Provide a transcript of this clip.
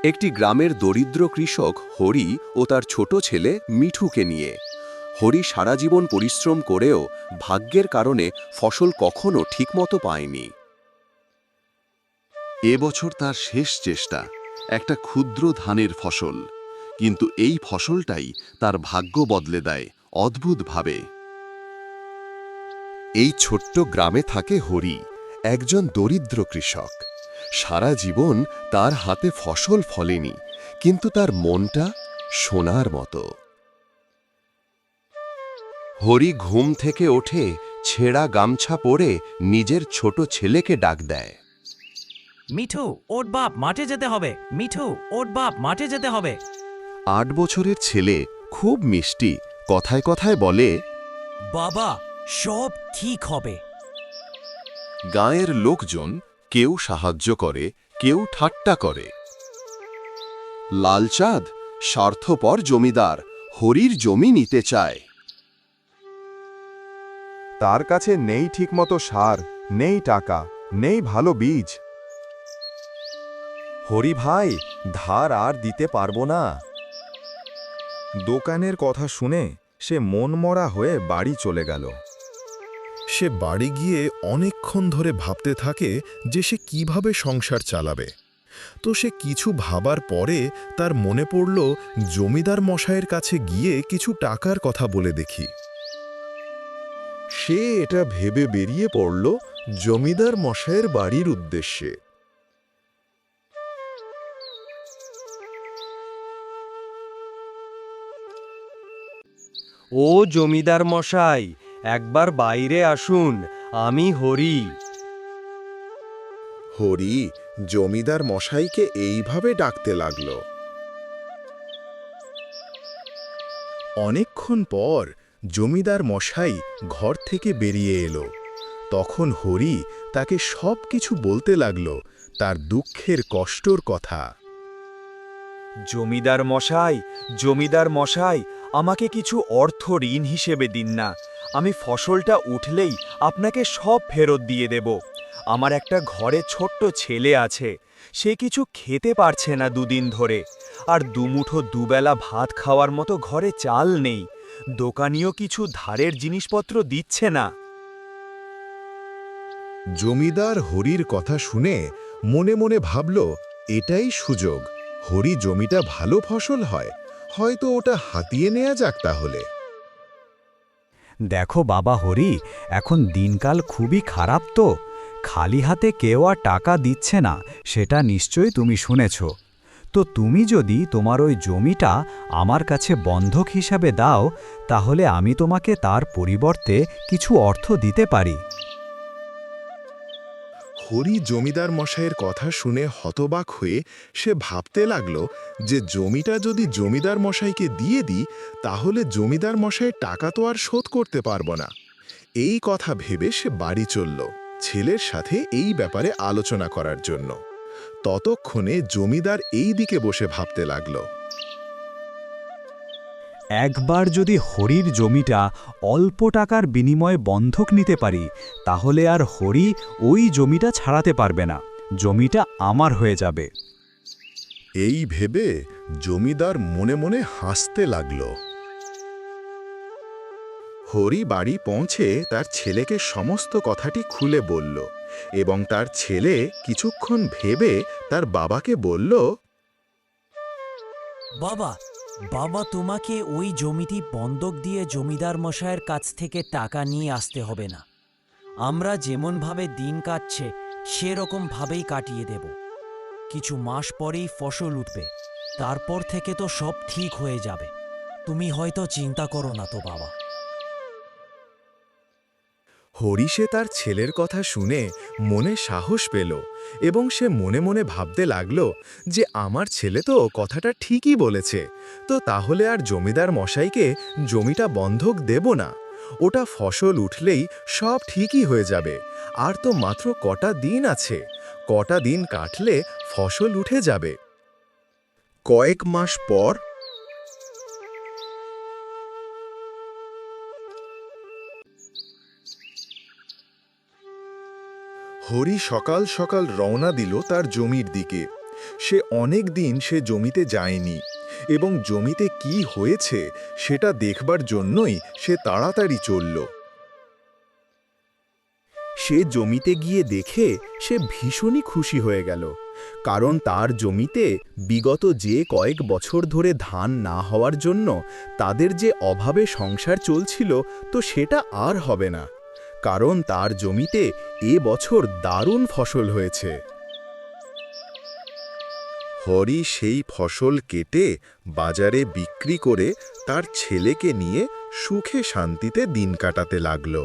একটি গ্রামের দরিদ্র কৃষক হরি ও তার ছোট ছেলে মিঠুকে নিয়ে। হরি সারা জীবন পরিশ্রম করেও ভাগ্যের কারণে ফসল কখনো ঠিকমতো পায়নি। এবছর তার শেষ চেষ্টা, একটা ক্ষুদ্র ধানের ফসল, কিন্তু এই ফসলটাই তার ভাগ্য বদলে দেয় অদ্ভুতভাবে। এই ছোট্ট গ্রামে থাকে হরি, একজন দরিদ্র কৃষক। সারা জীবন তার হাতে ফসল ফলেনি, কিন্তু তার মনটা সোনার মতো। হরি ঘুম থেকে ওঠে, ছেঁড়া গামছা পরে নিজের ছোট ছেলেকে ডাক দেয়। মিঠু, ওর বাপ মাঠে যেতে হবে। মিঠু, ওর বাপ মাঠে যেতে হবে। 8 বছরের ছেলে খুব মিষ্টি, কথায় কথায় বলে, বাবা, সব ঠিক হবে। গাঁয়ের লোকজন কেউ সাহায্য করে, কেউ ঠাট্টা করে। লালচাঁদ, স্বার্থপর জমিদার, হরির জমি নিতে চায়। তার কাছে নেই ঠিকমতো সার, নেই টাকা, নেই ভালো বীজ। হরি ভাই, ধার আর দিতে পারবো না। দোকানের কথা শুনে সে মনমরা হয়ে বাড়ি চলে গেল। সে বাড়ি গিয়ে অনেকক্ষণ ধরে ভাবতে থাকে যে সে কিভাবে সংসার চালাবে। তো সে কিছু ভাবার পরে তার মনে পড়ল জমিদার মশাইয়ের কাছে গিয়ে কিছু টাকার কথা বলে দেখি। সে এটা ভেবে বেরিয়ে পড়ল জমিদার মশাইয়ের বাড়ির উদ্দেশ্যে। ও জমিদার মশাই, একবার বাইরে আসুন, আমি হরি। হরি জমিদার মশাইকে এইভাবে ডাকতে লাগল। অনেকক্ষণ পর জমিদার মশাই ঘর থেকে বেরিয়ে এলো। তখন হরি তাকে সব কিছু বলতে লাগল, তার দুঃখের কষ্টর কথা। জমিদার মশাই, জমিদার মশাই, আমাকে কিছু অর্থ ঋণ হিসেবে দিন না। আমি ফসলটা উঠলেই আপনাকে সব ফেরত দিয়ে দেব। আমার একটা ঘরে ছোট্ট ছেলে আছে, সে কিছু খেতে পারছে না দুদিন ধরে, আর দুমুঠো দুবেলা ভাত খাওয়ার মতো ঘরে চাল নেই। দোকানিও কিছু ধারের জিনিসপত্র দিচ্ছে না। জমিদার হরির কথা শুনে মনে মনে ভাবল, এটাই সুযোগ। হরি জমিটা ভালো ফসল হয়, হয়তো ওটা হাতিয়ে নেওয়া যাক তাহলে। দেখো বাবা হরি, এখন দিনকাল খুবই খারাপ, তো খালি হাতে কেউ আর টাকা দিচ্ছে না, সেটা নিশ্চয়ই তুমি শুনেছ। তো তুমি যদি তোমার ওই জমিটা আমার কাছে বন্ধক হিসাবে দাও, তাহলে আমি তোমাকে তার পরিবর্তে কিছু অর্থ দিতে পারি। হরি জমিদার মশাইয়ের কথা শুনে হতবাক হয়ে সে ভাবতে লাগল যে জমিটা যদি জমিদার মশাইকে দিয়ে দিই, তাহলে জমিদার মশাই টাকা তো আর শোধ করতে পারব না। এই কথা ভেবে সে বাড়ি চলল ছেলের সাথে এই ব্যাপারে আলোচনা করার জন্য। ততক্ষণে জমিদার এই দিকে বসে ভাবতে লাগল, একবার যদি হরির জমিটা অল্প টাকার বিনিময়ে বন্ধক নিতে পারি, তাহলে আর হরি ওই জমিটা ছাড়াতে পারবে না, জমিটা আমার হয়ে যাবে। এই ভেবে জমিদার মনে মনে হাসতে লাগল। হরি বাড়ি পৌঁছে তার ছেলেকে সমস্ত কথাটি খুলে বলল, এবং তার ছেলে কিছুক্ষণ ভেবে তার বাবাকে বলল, বাবা, বাবা, তোমাকে ওই জমিটি বন্ধক দিয়ে জমিদার মশাইয়ের কাছ থেকে টাকা নিয়ে আসতে হবে না। আমরা যেমনভাবে দিন কাটছে সেরকম ভাবেই কাটিয়ে দেব। কিছু মাস পরেই ফসল উঠবে, তারপর থেকে তো সব ঠিক হয়ে যাবে। তুমি হয়তো চিন্তা করো না তো বাবা। হরিশে তার ছেলের কথা শুনে মনে সাহস পেল, এবং সে মনে মনে ভাবতে লাগল যে আমার ছেলে তো কথাটা ঠিকই বলেছে। তো তাহলে আর জমিদার মশাইকে জমিটা বন্ধক দেব না, ওটা ফসল উঠলেই সব ঠিকই হয়ে যাবে। আর তো মাত্র কটা দিন আছে, কটা দিন কাটলে ফসল উঠে যাবে। কয়েক মাস পর হরি সকাল সকাল রওনা দিল তার জমির দিকে। সে অনেক দিন সে জমিতে যায়নি এবং জমিতে কি হয়েছে সেটা দেখবার জন্যই সে তাড়াতাড়ি চলল। সে জমিতে গিয়ে দেখে সে ভীষণই খুশি হয়ে গেল, কারণ তার জমিতে বিগত যে কয়েক বছর ধরে ধান না হওয়ার জন্য তাদের যে অভাবে সংসার চলছিল, তো সেটা আর হবে না, কারণ তার জমিতে এ বছর দারুণ ফসল হয়েছে। হরি সেই ফসল কেটে বাজারে বিক্রি করে তার ছেলেকে নিয়ে সুখে শান্তিতে দিন কাটাতে লাগলো।